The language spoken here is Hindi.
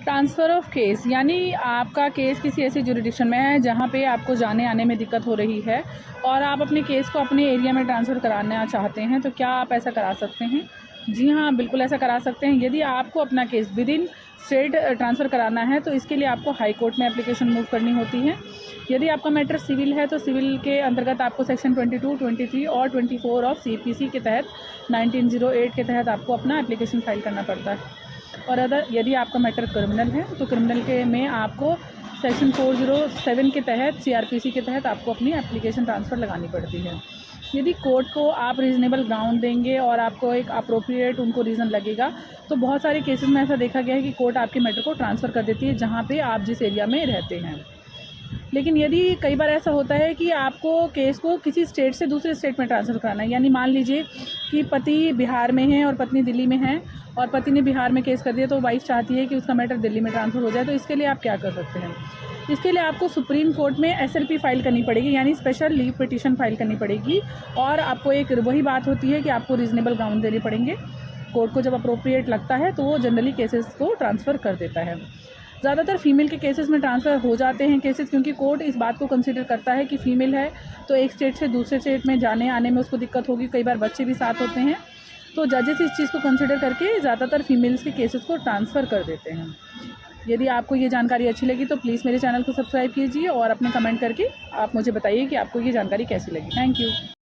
ट्रांसफ़र ऑफ केस यानी आपका केस किसी ऐसे जुरिडिक्शन में है जहाँ पे आपको जाने आने में दिक्कत हो रही है और आप अपने केस को अपने एरिया में ट्रांसफ़र कराना चाहते हैं, तो क्या आप ऐसा करा सकते हैं? जी हाँ, बिल्कुल ऐसा करा सकते हैं। यदि आपको अपना case with in state transfer कराना है तो इसके लिए आपको हाई कोर्ट में एप्लीकेशन मूव करनी होती है। यदि आपका मैटर सिविल है तो सिविल के अंतर्गत आपको सेक्शन 22, 23 और 24 ऑफ सीपीसी के तहत 1908 के तहत आपको अपना एप्लीकेशन फाइल करना पड़ता है। और अगर यदि आपका मैटर क्रिमिनल है तो क्रिमिनल के में आपको सेक्शन 407 के तहत सीआरपीसी के तहत आपको अपनी एप्लीकेशन ट्रांसफ़र लगानी पड़ती है। यदि कोर्ट को आप रीज़नेबल ग्राउंड देंगे और आपको एक अप्रोप्रिएट उनको रीज़न लगेगा तो बहुत सारे केसेस में ऐसा देखा गया है कि कोर्ट आपके मैटर को ट्रांसफ़र कर देती है जहाँ पे आप जिस एरिया में रहते हैं। लेकिन यदि कई बार ऐसा होता है कि आपको केस को किसी स्टेट से दूसरे स्टेट में ट्रांसफ़र कराना है, यानी मान लीजिए कि पति बिहार में है और पत्नी दिल्ली में है और पति ने बिहार में केस कर दिया तो वाइफ चाहती है कि उसका मैटर दिल्ली में ट्रांसफ़र हो जाए, तो इसके लिए आप क्या कर सकते हैं? इसके लिए आपको सुप्रीम कोर्ट में एसएलपी फाइल करनी पड़ेगी, यानी स्पेशल लीव पिटीशन फाइल करनी पड़ेगी। और आपको एक वही बात होती है कि आपको रीज़नेबल ग्राउंड देने पड़ेंगे। कोर्ट को जब अप्रोप्रिएट लगता है तो वो जनरली केसेस को ट्रांसफ़र कर देता है। ज़्यादातर फ़ीमेल के केसेस में ट्रांसफ़र हो जाते हैं केसेस, क्योंकि कोर्ट इस बात को कंसीडर करता है कि फ़ीमेल है तो एक स्टेट से दूसरे स्टेट में जाने आने में उसको दिक्कत होगी, कई बार बच्चे भी साथ होते हैं, तो जजेस इस चीज़ को कंसीडर करके ज़्यादातर फ़ीमेल्स के केसेस को ट्रांसफ़र कर देते हैं। यदि आपको ये जानकारी अच्छी लगी तो प्लीज़ मेरे चैनल को सब्सक्राइब कीजिए और अपने कमेंट करके आप मुझे बताइए कि आपको ये जानकारी कैसी लगी। Thank you.